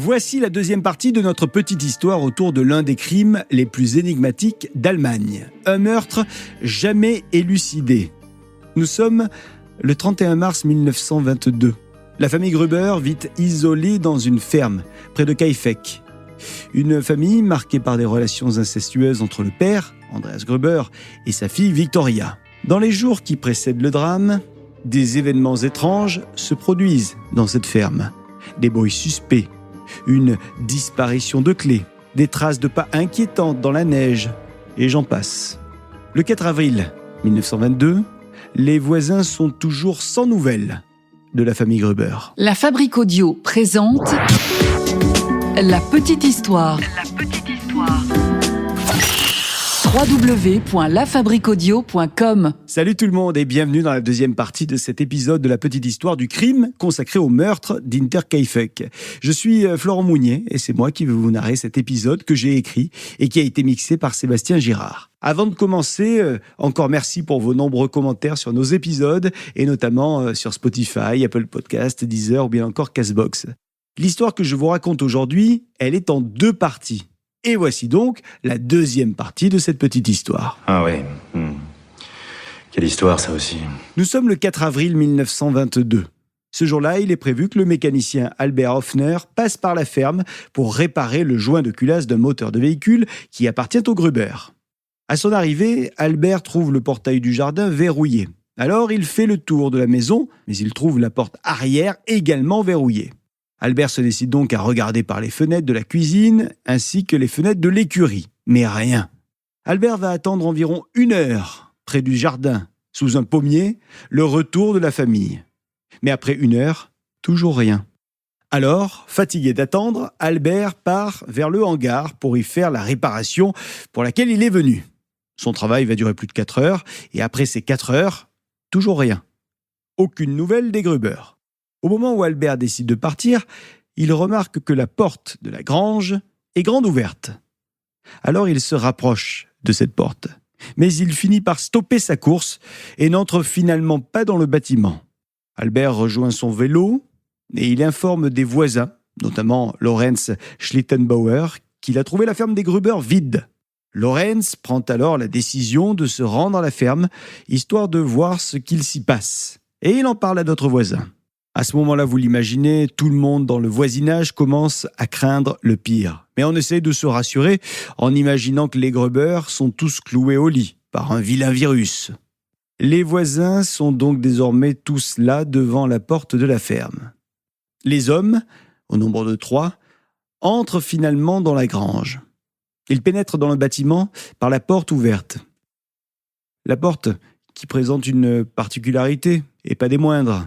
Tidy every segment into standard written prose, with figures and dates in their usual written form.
Voici la deuxième partie de notre petite histoire autour de l'un des crimes les plus énigmatiques d'Allemagne. Un meurtre jamais élucidé. Nous sommes le 31 mars 1922. La famille Gruber vit isolée dans une ferme, près de Kaifeck. Une famille marquée par des relations incestueuses entre le père, Andreas Gruber, et sa fille Victoria. Dans les jours qui précèdent le drame, des événements étranges se produisent dans cette ferme. Des bruits suspects, une disparition de clés, des traces de pas inquiétantes dans la neige, et j'en passe. Le 4 avril 1922, les voisins sont toujours sans nouvelles de la famille Gruber. La Fabrique Audio présente La Petite Histoire. www.lafabriqueaudio.com. Salut tout le monde et bienvenue dans la deuxième partie de cet épisode de la petite histoire du crime consacré au meurtre d'Interkaifeck. Je suis Florent Mounier et c'est moi qui vais vous narrer cet épisode que j'ai écrit et qui a été mixé par Sébastien Girard. Avant de commencer, encore merci pour vos nombreux commentaires sur nos épisodes et notamment sur Spotify, Apple Podcasts, Deezer ou bien encore Castbox. L'histoire que je vous raconte aujourd'hui, elle est en deux parties. Et voici donc la deuxième partie de cette petite histoire. Ah oui. Quelle histoire, ça aussi. Nous sommes le 4 avril 1922. Ce jour-là, il est prévu que le mécanicien Albert Hoffner passe par la ferme pour réparer le joint de culasse d'un moteur de véhicule qui appartient au Gruber. À son arrivée, Albert trouve le portail du jardin verrouillé. Alors, il fait le tour de la maison, mais il trouve la porte arrière également verrouillée. Albert se décide donc à regarder par les fenêtres de la cuisine ainsi que les fenêtres de l'écurie. Mais rien. Albert va attendre environ 1 heure près du jardin, sous un pommier, le retour de la famille. Mais après 1 heure, toujours rien. Alors, fatigué d'attendre, Albert part vers le hangar pour y faire la réparation pour laquelle il est venu. Son travail va durer plus de 4 heures et après ces 4 heures, toujours rien. Aucune nouvelle des Gruber. Au moment où Albert décide de partir, il remarque que la porte de la grange est grande ouverte. Alors il se rapproche de cette porte, mais il finit par stopper sa course et n'entre finalement pas dans le bâtiment. Albert rejoint son vélo et il informe des voisins, notamment Lorenz Schlittenbauer, qu'il a trouvé la ferme des Gruber vide. Lorenz prend alors la décision de se rendre à la ferme, histoire de voir ce qu'il s'y passe. Et il en parle à d'autres voisins. À ce moment-là, vous l'imaginez, tout le monde dans le voisinage commence à craindre le pire. Mais on essaie de se rassurer en imaginant que les Gruber sont tous cloués au lit par un vilain virus. Les voisins sont donc désormais tous là devant la porte de la ferme. Les hommes, au nombre de 3, entrent finalement dans la grange. Ils pénètrent dans le bâtiment par la porte ouverte. La porte qui présente une particularité, et pas des moindres.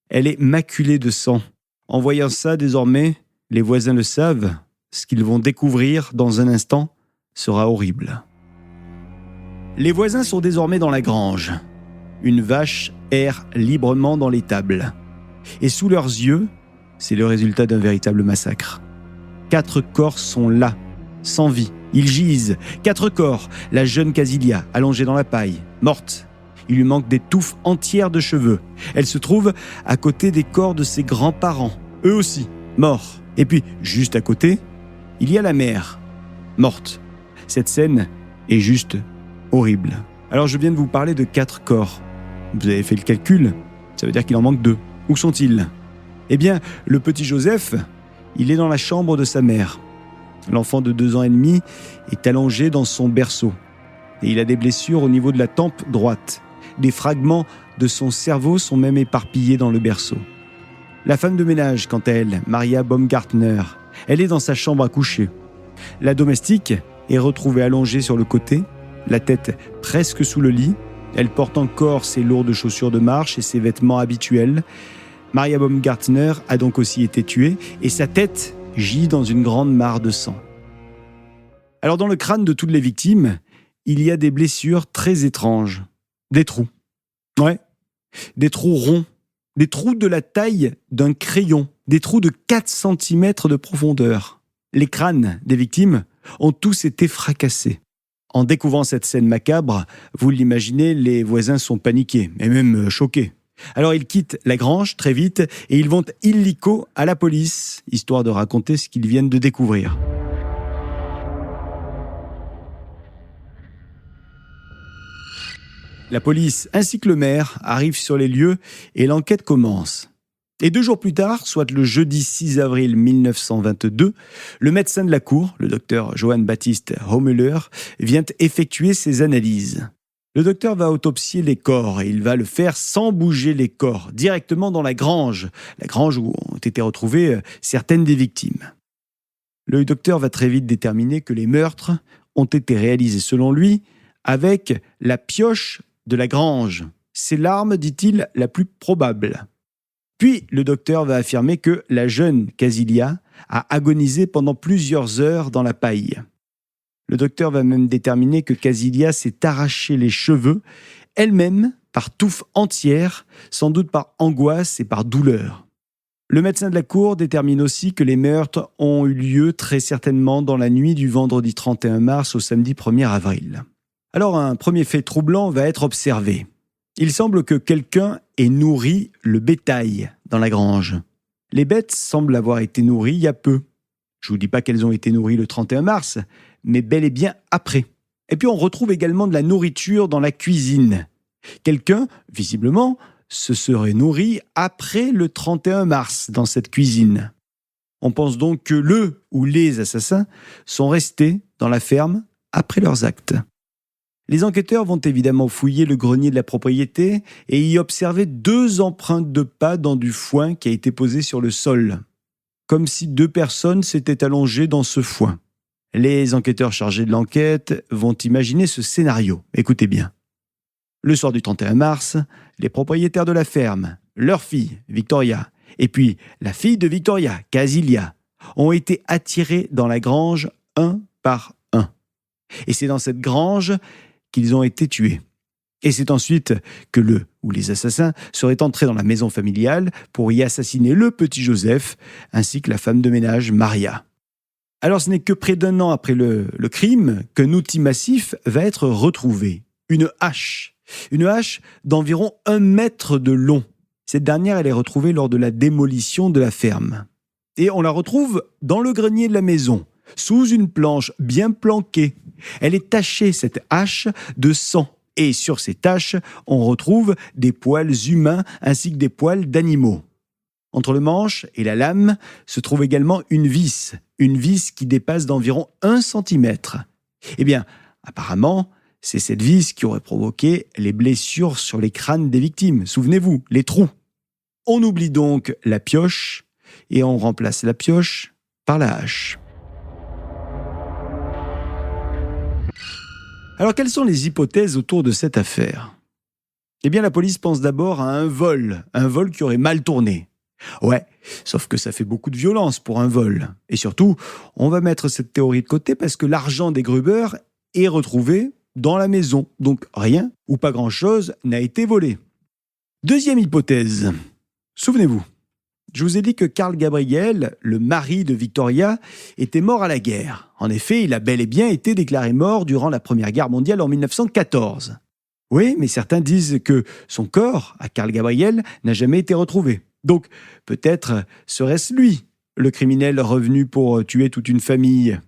Elle est maculée de sang. En voyant ça, désormais, les voisins le savent, ce qu'ils vont découvrir dans un instant sera horrible. Les voisins sont désormais dans la grange. Une vache erre librement dans l'étable. Et sous leurs yeux, c'est le résultat d'un véritable massacre. 4 corps sont là, sans vie. Ils gisent. 4 corps. La jeune Casilia, allongée dans la paille, morte. Il lui manque des touffes entières de cheveux. Elle se trouve à côté des corps de ses grands-parents, eux aussi, morts. Et puis, juste à côté, il y a la mère, morte. Cette scène est juste horrible. Alors, je viens de vous parler de 4 corps. Vous avez fait le calcul, ça veut dire qu'il en manque 2. Où sont-ils ? Eh bien, le petit Joseph, il est dans la chambre de sa mère. L'enfant de 2 ans et demi est allongé dans son berceau. Et il a des blessures au niveau de la tempe droite. Des fragments de son cerveau sont même éparpillés dans le berceau. La femme de ménage, quant à elle, Maria Baumgartner, elle est dans sa chambre à coucher. La domestique est retrouvée allongée sur le côté, la tête presque sous le lit. Elle porte encore ses lourdes chaussures de marche et ses vêtements habituels. Maria Baumgartner a donc aussi été tuée et sa tête gît dans une grande mare de sang. Alors dans le crâne de toutes les victimes, il y a des blessures très étranges. Des trous. Ouais. Des trous ronds. Des trous de la taille d'un crayon. Des trous de 4 cm de profondeur. Les crânes des victimes ont tous été fracassés. En découvrant cette scène macabre, vous l'imaginez, les voisins sont paniqués et même choqués. Alors ils quittent la grange très vite et ils vont illico à la police, histoire de raconter ce qu'ils viennent de découvrir. La police ainsi que le maire arrivent sur les lieux et l'enquête commence. Et 2 jours plus tard, soit le jeudi 6 avril 1922, le médecin de la cour, le docteur Johann Baptist Hohmüller, vient effectuer ses analyses. Le docteur va autopsier les corps et il va le faire sans bouger les corps, directement dans la grange où ont été retrouvées certaines des victimes. Le docteur va très vite déterminer que les meurtres ont été réalisés, selon lui, avec la pioche de la grange. C'est l'arme, dit-il, la plus probable. Puis, le docteur va affirmer que la jeune Casilia a agonisé pendant plusieurs heures dans la paille. Le docteur va même déterminer que Casilia s'est arraché les cheveux, elle-même, par touffe entière, sans doute par angoisse et par douleur. Le médecin de la cour détermine aussi que les meurtres ont eu lieu très certainement dans la nuit du vendredi 31 mars au samedi 1er avril. Alors, un premier fait troublant va être observé. Il semble que quelqu'un ait nourri le bétail dans la grange. Les bêtes semblent avoir été nourries il y a peu. Je ne vous dis pas qu'elles ont été nourries le 31 mars, mais bel et bien après. Et puis on retrouve également de la nourriture dans la cuisine. Quelqu'un, visiblement, se serait nourri après le 31 mars dans cette cuisine. On pense donc que le ou les assassins sont restés dans la ferme après leurs actes. Les enquêteurs vont évidemment fouiller le grenier de la propriété et y observer 2 empreintes de pas dans du foin qui a été posé sur le sol, comme si 2 personnes s'étaient allongées dans ce foin. Les enquêteurs chargés de l'enquête vont imaginer ce scénario. Écoutez bien. Le soir du 31 mars, les propriétaires de la ferme, leur fille, Victoria, et puis la fille de Victoria, Casilia, ont été attirés dans la grange un par un. Et c'est dans cette grange qu'ils ont été tués. Et c'est ensuite que le ou les assassins seraient entrés dans la maison familiale pour y assassiner le petit Joseph ainsi que la femme de ménage Maria. Alors ce n'est que près d'1 an après le crime qu'un outil massif va être retrouvé. Une hache d'environ 1 mètre de long. Cette dernière, elle est retrouvée lors de la démolition de la ferme. Et on la retrouve dans le grenier de la maison, sous une planche bien planquée. Elle est tachée, cette hache, de sang. Et sur ces taches, on retrouve des poils humains ainsi que des poils d'animaux. Entre le manche et la lame se trouve également une vis qui dépasse d'environ 1 cm. Eh bien, apparemment, c'est cette vis qui aurait provoqué les blessures sur les crânes des victimes. Souvenez-vous, les trous. On oublie donc la pioche et on remplace la pioche par la hache. Alors, quelles sont les hypothèses autour de cette affaire ? Eh bien, la police pense d'abord à un vol qui aurait mal tourné. Ouais, sauf que ça fait beaucoup de violence pour un vol. Et surtout, on va mettre cette théorie de côté parce que l'argent des Gruber est retrouvé dans la maison. Donc rien ou pas grand-chose n'a été volé. Deuxième hypothèse. Souvenez-vous, je vous ai dit que Carl Gabriel, le mari de Victoria, était mort à la guerre. En effet, il a bel et bien été déclaré mort durant la Première Guerre mondiale en 1914. Oui, mais certains disent que son corps, à Carl Gabriel, n'a jamais été retrouvé. Donc, peut-être serait-ce lui, le criminel revenu pour tuer toute une famille.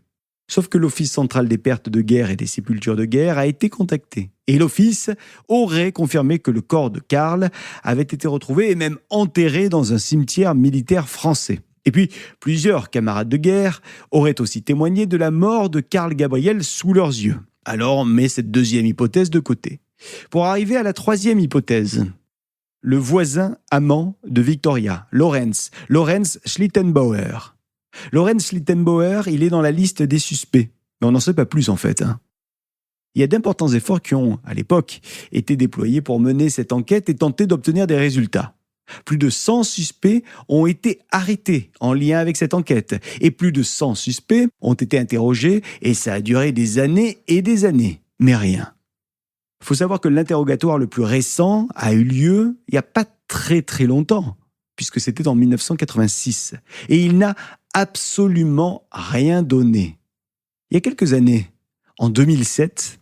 Sauf que l'Office central des pertes de guerre et des sépultures de guerre a été contacté. Et l'Office aurait confirmé que le corps de Carl avait été retrouvé et même enterré dans un cimetière militaire français. Et puis, plusieurs camarades de guerre auraient aussi témoigné de la mort de Carl Gabriel sous leurs yeux. Alors, on met cette deuxième hypothèse de côté. Pour arriver à la troisième hypothèse. Le voisin amant de Victoria, Lorenz Schlittenbauer. Lorenz Schlittenbauer, il est dans la liste des suspects. Mais on n'en sait pas plus en fait. Il y a d'importants efforts qui ont, à l'époque, été déployés pour mener cette enquête et tenter d'obtenir des résultats. Plus de 100 suspects ont été arrêtés en lien avec cette enquête. Et plus de 100 suspects ont été interrogés et ça a duré des années et des années. Mais rien. Il faut savoir que l'interrogatoire le plus récent a eu lieu il n'y a pas très très longtemps, puisque c'était en 1986. Et il n'a absolument rien donné. Il y a quelques années, en 2007,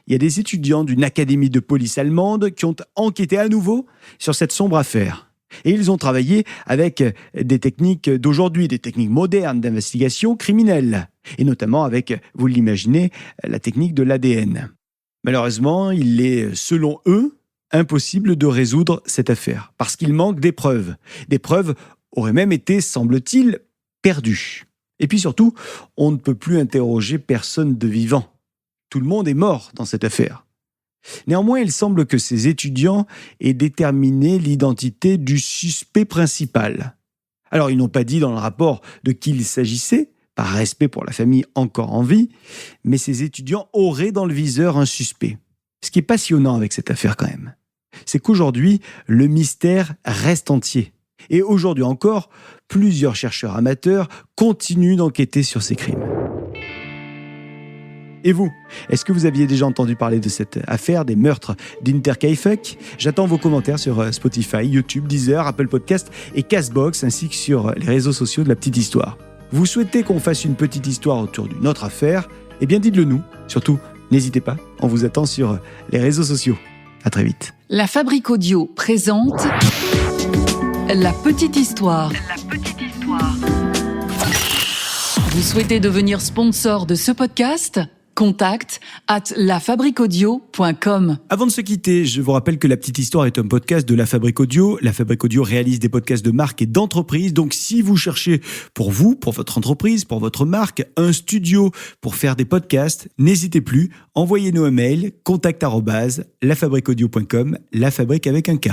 il il y a des étudiants d'une académie de police allemande qui ont enquêté à nouveau sur cette sombre affaire. Et ils ont travaillé avec des techniques d'aujourd'hui, des techniques modernes d'investigation criminelle, et notamment avec, vous l'imaginez, la technique de l'ADN. Malheureusement, il est, selon eux, impossible de résoudre cette affaire, parce qu'il manque des preuves. Des preuves auraient même été, semble-t-il, perdues. Et puis surtout, on ne peut plus interroger personne de vivant. Tout le monde est mort dans cette affaire. Néanmoins, il semble que ces étudiants aient déterminé l'identité du suspect principal. Alors, ils n'ont pas dit dans le rapport de qui il s'agissait, par respect pour la famille encore en vie, mais ces étudiants auraient dans le viseur un suspect. Ce qui est passionnant avec cette affaire quand même, c'est qu'aujourd'hui, le mystère reste entier. Et aujourd'hui encore, plusieurs chercheurs amateurs continuent d'enquêter sur ces crimes. Et vous, est-ce que vous aviez déjà entendu parler de cette affaire des meurtres d'Interkaifeck ? J'attends vos commentaires sur Spotify, YouTube, Deezer, Apple Podcast et Castbox, ainsi que sur les réseaux sociaux de La Petite Histoire. Vous souhaitez qu'on fasse une petite histoire autour d'une autre affaire ? Eh bien, dites-le nous. Surtout, n'hésitez pas, on vous attend sur les réseaux sociaux. À très vite. La Fabrique Audio présente La Petite Histoire. Vous souhaitez devenir sponsor de ce podcast ? Contact @lafabriqueaudio.com. Avant de se quitter, je vous rappelle que La Petite Histoire est un podcast de La Fabrique Audio. La Fabrique Audio réalise des podcasts de marque et d'entreprise. Donc, si vous cherchez pour vous, pour votre entreprise, pour votre marque, un studio pour faire des podcasts, n'hésitez plus. Envoyez-nous un mail, contact @lafabriqueaudio.com, la fabrique avec un K.